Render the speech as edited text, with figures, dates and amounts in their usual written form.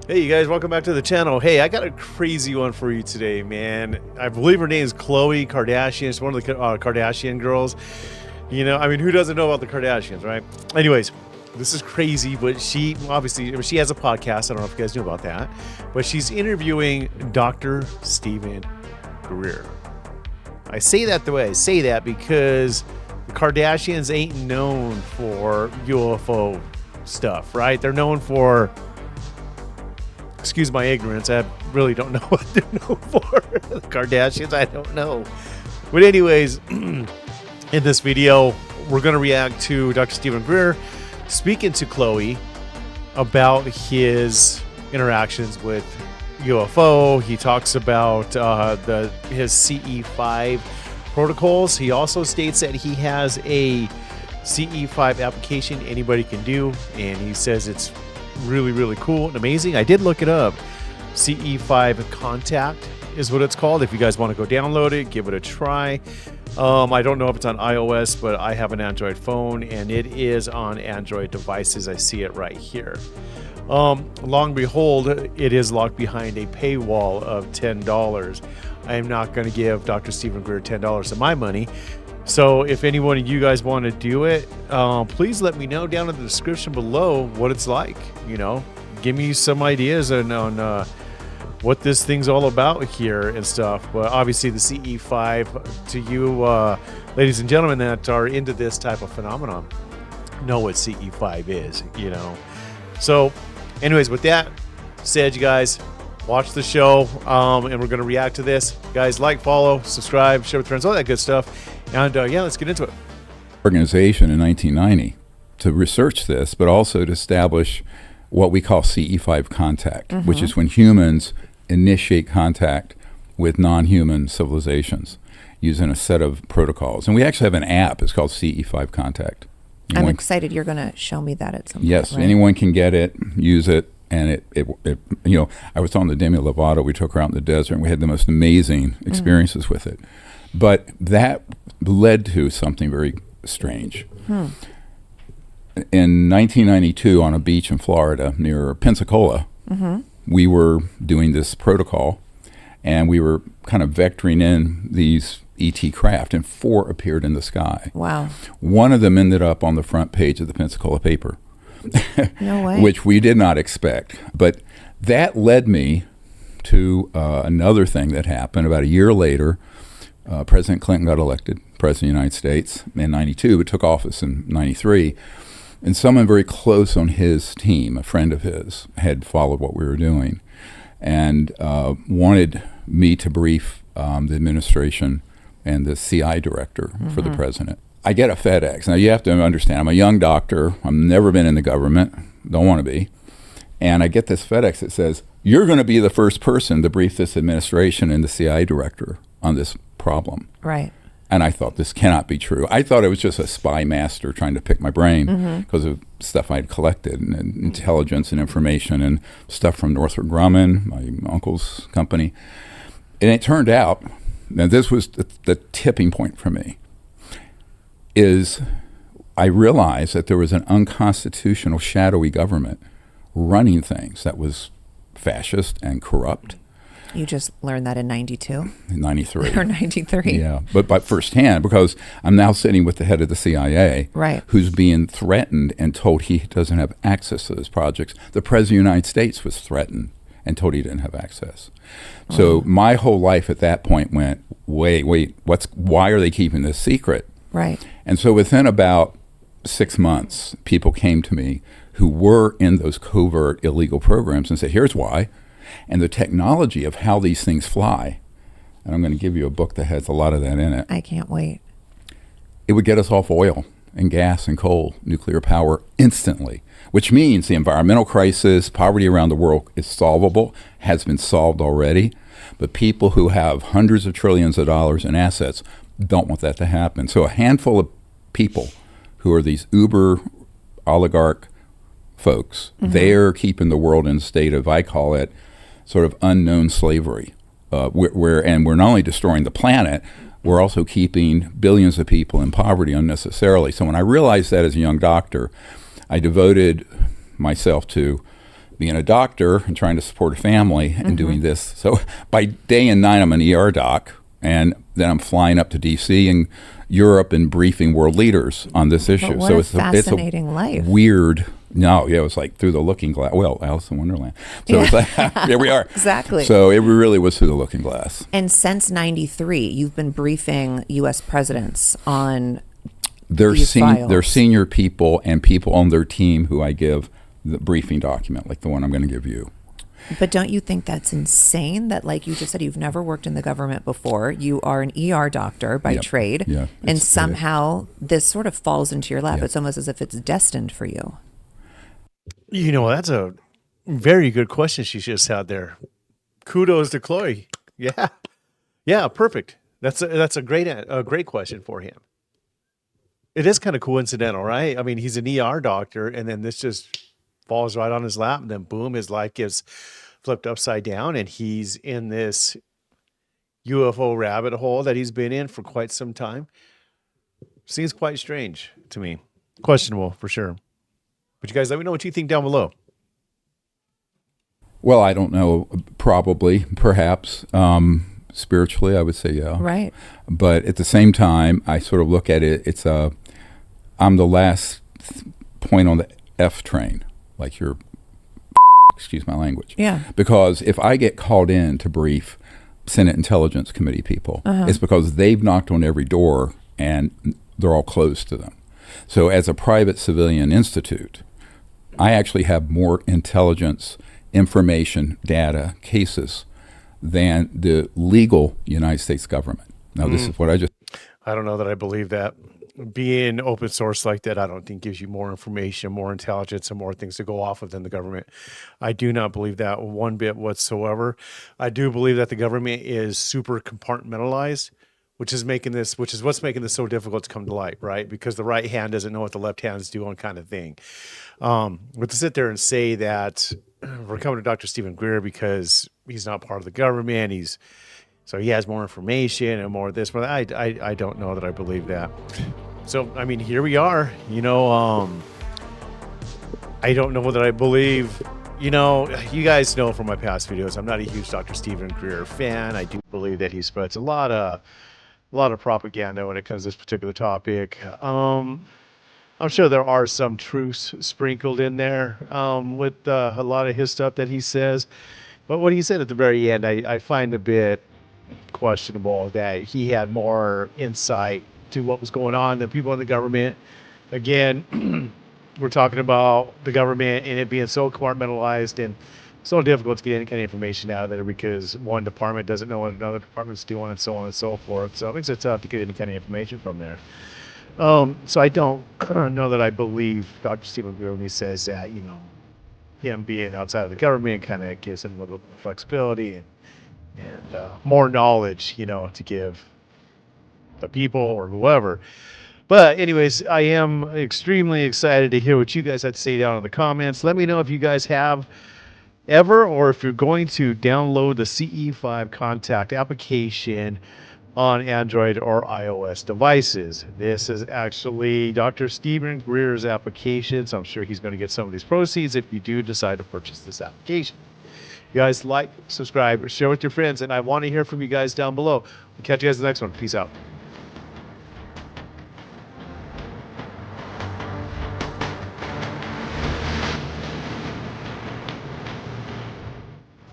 Hey, you guys, welcome back to the channel. Hey, I got a crazy one for you today, man. I believe her name is Khloe Kardashian. She's one of the Kardashian girls. You know, I mean, who doesn't know about the Kardashians, right? Anyways, this is crazy, but she obviously, she has a podcast. I don't know if you guys knew about that, but she's interviewing Dr. Stephen Greer. I say that the way I say that because the Kardashians ain't known for UFO stuff, right? They're known for, excuse my ignorance, I really don't know what they're known for. The Kardashians, I don't know. But anyways, in this video, we're going to react to Dr. Stephen Greer speaking to Khloe about his interactions with UFO. He talks about his CE5 protocols. He also states that he has a CE5 application anybody can do, and he says it's really, really cool and amazing. I did look it up. CE5 Contact is what it's called. If you guys want to go download it, give it a try. I don't know if it's on iOS, but I have an Android phone, and it is on Android devices. I see it right here. Long behold, it is locked behind a paywall of $10. I am not going to give Dr. Stephen Greer $10 of my money. So if any one of you guys want to do it, please let me know down in the description below what it's like. You know, give me some ideas on what this thing's all about here and stuff. But obviously the CE5, to you ladies and gentlemen that are into this type of phenomenon, know what CE5 is, you know. So anyways, with that said, you guys, watch the show, and we're going to react to this. Guys, like, follow, subscribe, share with friends, all that good stuff. And yeah, let's get into it. Organization in 1990 to research this, but also to establish what we call CE5 contact, which is when humans initiate contact with non-human civilizations using a set of protocols. And we actually have an app. It's called CE5 Contact. I'm excited you're going to show me that at some point. Yes, right? anyone can get it, use it. And it, you know, I was on the Demi Lovato. We took her out in the desert, and we had the most amazing experiences with it. But that led to something very strange. In 1992, on a beach in Florida near Pensacola, we were doing this protocol, and we were kind of vectoring in these ET craft, and 4 appeared in the sky. Wow. One of them ended up on the front page of the Pensacola paper. No way. Which we did not expect. But that led me to another thing that happened. About a year later, President Clinton got elected President of the United States in 92, but took office in 93. And someone very close on his team, a friend of his, had followed what we were doing and wanted me to brief the administration and the CI director for the president. I get a FedEx. Now, you have to understand, I'm a young doctor. I've never been in the government. Don't want to be. And I get this FedEx that says, you're going to be the first person to brief this administration and the CI director on this problem. Right. And I thought, this cannot be true. I thought it was just a spy master trying to pick my brain because of stuff I'd collected and intelligence and information and stuff from Northrop Grumman, my uncle's company. And it turned out, now this was the tipping point for me, is I realized that there was an unconstitutional, shadowy government running things that was fascist and corrupt. You just learned that in 92? In 93. Or 93. Yeah, but firsthand, because I'm now sitting with the head of the CIA, right, who's being threatened and told he doesn't have access to those projects. The President of the United States was threatened and told he didn't have access. So my whole life at that point went, wait, why are they keeping this secret? Right. And so within about 6 months, people came to me who were in those covert illegal programs and said, here's why. And the technology of how these things fly, and I'm going to give you a book that has a lot of that in it. I can't wait. It would get us off oil and gas and coal, nuclear power instantly, which means the environmental crisis, poverty around the world is solvable, has been solved already. But people who have hundreds of trillions of dollars in assets don't want that to happen. So a handful of people who are these uber oligarch folks, they're keeping the world in a state of, I call it, sort of unknown slavery. And we're not only destroying the planet, we're also keeping billions of people in poverty unnecessarily. So when I realized that as a young doctor, I devoted myself to being a doctor and trying to support a family and doing this. So by day and night, I'm an ER doc, and then I'm flying up to D.C. and Europe and briefing world leaders on this issue. But what so a it's fascinating life. Weird. No, yeah, it was like through the looking glass. Well, Alice in Wonderland. So it's like, here we are. Exactly. So it really was through the looking glass. And since '93, you've been briefing U.S. presidents on They're these files. They're senior people and people on their team who I give the briefing document, like the one I'm going to give you. But don't you think that's insane that, like you just said, you've never worked in the government before. You are an ER doctor by trade. Yeah, and somehow this sort of falls into your lap. Yeah. It's almost as if it's destined for you. You know, that's a very good question she just had there. Kudos to Khloe. Yeah. Yeah, perfect. That's a great question for him. It is kind of coincidental, right? I mean, he's an ER doctor, and then this just falls right on his lap, and then boom, his life gets flipped upside down, and he's in this UFO rabbit hole that he's been in for quite some time. Seems quite strange to me. Questionable for sure. But you guys let me know what you think down below. Well, I don't know. Probably, perhaps. Spiritually, I would say yeah. Right. But at the same time, I sort of look at it, I'm the last point on the F train, like you're, excuse my language. Yeah. Because if I get called in to brief Senate Intelligence Committee people, it's because they've knocked on every door and they're all closed to them. So as a private civilian institute, I actually have more intelligence, information, data, cases than the legal United States government. Now, this is what I don't know that I believe that. Being open source like that, I don't think gives you more information, more intelligence, and more things to go off of than the government. I do not believe that one bit whatsoever. I do believe that the government is super compartmentalized, which is what's making this so difficult to come to light, right? Because the right hand doesn't know what the left hand's doing, kind of thing. But to sit there and say that we're coming to Dr. Stephen Greer because he's not part of the government, so he has more information and more of this, but I don't know that I believe that. So, I mean, here we are, I don't know that I believe, you guys know from my past videos, I'm not a huge Dr. Stephen Greer fan. I do believe that he spreads a lot of propaganda when it comes to this particular topic. I'm sure there are some truths sprinkled in there with a lot of his stuff that he says. But what he said at the very end, I find a bit questionable, that he had more insight to what was going on than people in the government. Again, we're talking about the government and it being so compartmentalized and so difficult to get any kind of information out of there because one department doesn't know what another department's doing and so on and so forth. So it makes it tough to get any kind of information from there. So I don't know that I believe Dr. Stephen Greer when he says that, him being outside of the government kind of gives him a little flexibility and more knowledge, to give the people or whoever. But anyways, I am extremely excited to hear what you guys have to say down in the comments. Let me know if you guys have ever, or if you're going to download the CE5 Contact application on Android or iOS devices. This is actually Dr. Stephen Greer's application, so I'm sure he's going to get some of these proceeds if you do decide to purchase this application. You guys like, subscribe, share with your friends, and I want to hear from you guys down below. We'll catch you guys in the next one. Peace out.